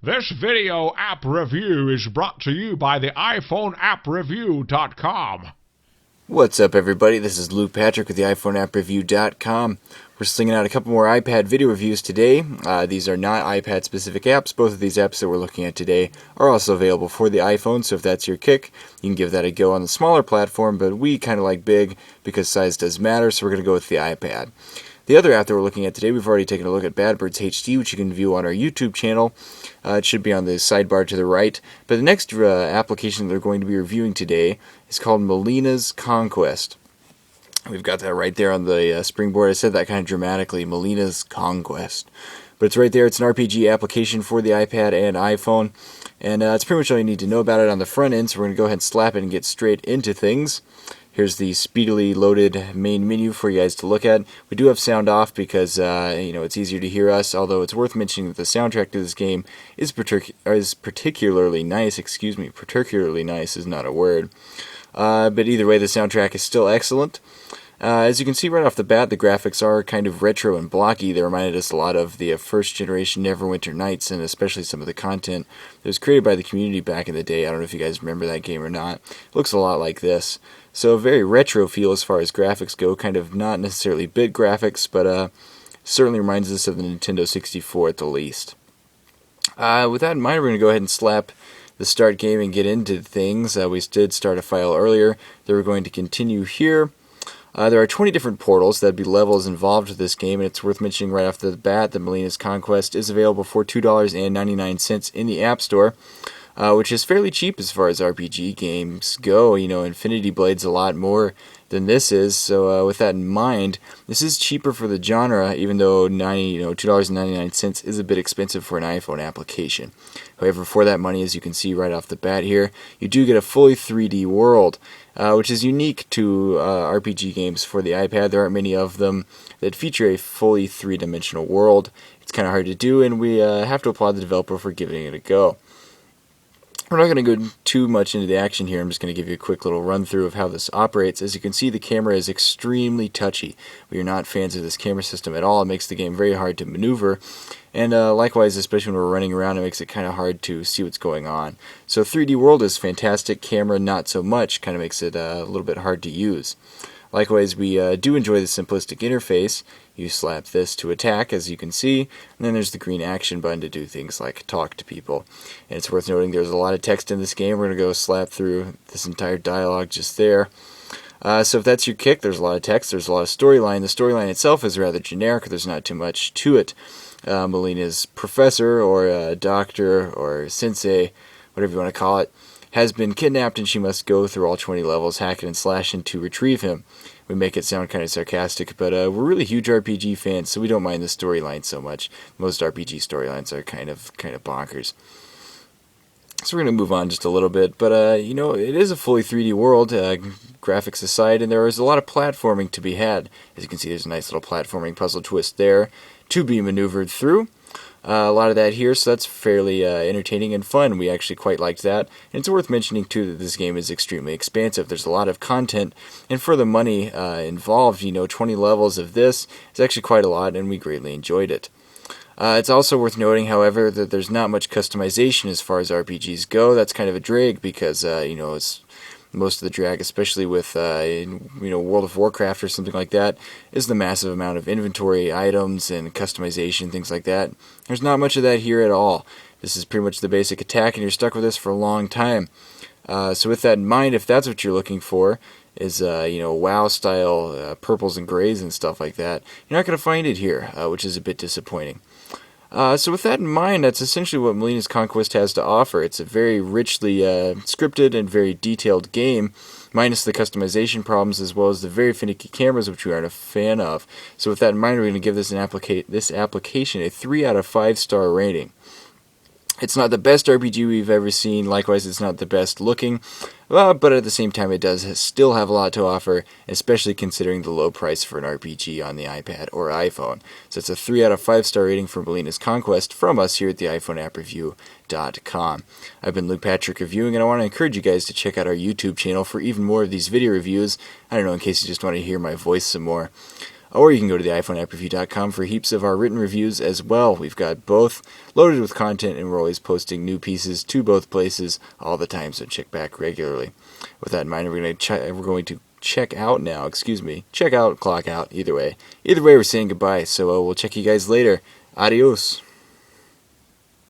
This video app review is brought to you by the iPhoneAppReview.com. What's up, everybody? This is Luke Patrick with the iPhoneAppReview.com. We're slinging out a couple more iPad video reviews today. These are not iPad-specific apps. Both of these apps that we're looking at today are also available for the iPhone, so if that's your kick, you can give that a go on the smaller platform, but we kind of like big because size does matter, so we're going to go with the iPad. The other app that we're looking at today, we've already taken a look at Bad Birds HD, which you can view on our YouTube channel. It should be on the sidebar to the right. But the next application that we're going to be reviewing today is called Melina's Conquest. We've got that right there on the springboard. I said that kind of dramatically, Melina's Conquest. But it's right there. It's an RPG application for the iPad and iPhone. And that's pretty much all you need to know about it on the front end. So we're going to go ahead and slap it and get straight into things. Here's the speedily loaded main menu for you guys to look at. We do have sound off because it's easier to hear us, although it's worth mentioning that the soundtrack to this game is particularly nice. Excuse me, particularly nice is not a word. But either way, the soundtrack is still excellent. As you can see right off the bat, the graphics are kind of retro and blocky. They reminded us a lot of the first generation Neverwinter Nights, and especially some of the content that was created by the community back in the day. I don't know if you guys remember that game or not. It looks a lot like this. So a very retro feel as far as graphics go, kind of not necessarily bit graphics, but certainly reminds us of the Nintendo 64 at the least. With that in mind, we're going to go ahead and slap the start game and get into things. We did start a file earlier that we're going to continue here. There are 20 different portals, that'd be levels involved with this game, and it's worth mentioning right off the bat that Melina's Conquest is available for $2.99 in the App Store, which is fairly cheap as far as RPG games go. You know, Infinity Blade's a lot more than this is, so with that in mind, this is cheaper for the genre, even though $2.99 is a bit expensive for an iPhone application. However, for that money, as you can see right off the bat here, you do get a fully 3D world, which is unique to RPG games for the iPad. There aren't many of them that feature a fully three-dimensional world. It's kind of hard to do, and we have to applaud the developer for giving it a go. We're not going to go too much into the action here. I'm just going to give you a quick little run through of how this operates. As you can see, the camera is extremely touchy. We are not fans of this camera system at all. It makes the game very hard to maneuver. And likewise, especially when we're running around, it makes it kind of hard to see what's going on. So 3D World is fantastic. Camera, not so much. Kind of makes it a little bit hard to use. Likewise, we do enjoy the simplistic interface. You slap this to attack, as you can see, and then there's the green action button to do things like talk to people. And it's worth noting there's a lot of text in this game. We're going to go slap through this entire dialogue just there. So if that's your kick, there's a lot of text, there's a lot of storyline. The storyline itself is rather generic, there's not too much to it. Melina's professor, or doctor, or sensei, whatever you want to call it, has been kidnapped, and she must go through all 20 levels, hacking and slashing to retrieve him. We make it sound kind of sarcastic, but we're really huge RPG fans, so we don't mind the storyline so much. Most RPG storylines are kind of bonkers. So we're going to move on just a little bit, but it is a fully 3D world, graphics aside, and there is a lot of platforming to be had. As you can see, there's a nice little platforming puzzle twist there to be maneuvered through. A lot of that here, so that's fairly entertaining and fun. We actually quite liked that. And it's worth mentioning, too, that this game is extremely expansive. There's a lot of content, and for the money involved, 20 levels of this is actually quite a lot, and we greatly enjoyed it. It's also worth noting, however, that there's not much customization as far as RPGs go. That's kind of a drag because, it's most of the drag, especially with World of Warcraft or something like that, is the massive amount of inventory items and customization, things like that. There's not much of that here at all. This is pretty much the basic attack, and you're stuck with this for a long time. So with that in mind, if that's what you're looking for, is WoW style purples and grays and stuff like that, you're not going to find it here, which is a bit disappointing. So with that in mind, that's essentially what Melina's Conquest has to offer. It's a very richly scripted and very detailed game, minus the customization problems as well as the very finicky cameras, which we aren't a fan of. So with that in mind, we're going to give this application a 3 out of 5 star rating. It's not the best RPG we've ever seen. Likewise, it's not the best looking. But at the same time, it does still have a lot to offer, especially considering the low price for an RPG on the iPad or iPhone. So it's a 3 out of 5 star rating for Melina's Conquest from us here at the iPhoneAppReview.com. I've been Luke Patrick reviewing, and I want to encourage you guys to check out our YouTube channel for even more of these video reviews. I don't know, in case you just want to hear my voice some more. or you can go to the iPhoneAppReview.com for heaps of our written reviews as well. We've got both loaded with content, and we're always posting new pieces to both places all the time, so check back regularly. With that in mind, we're going to check out now. Check out, clock out. Either way, we're saying goodbye. So we'll check you guys later. Adios.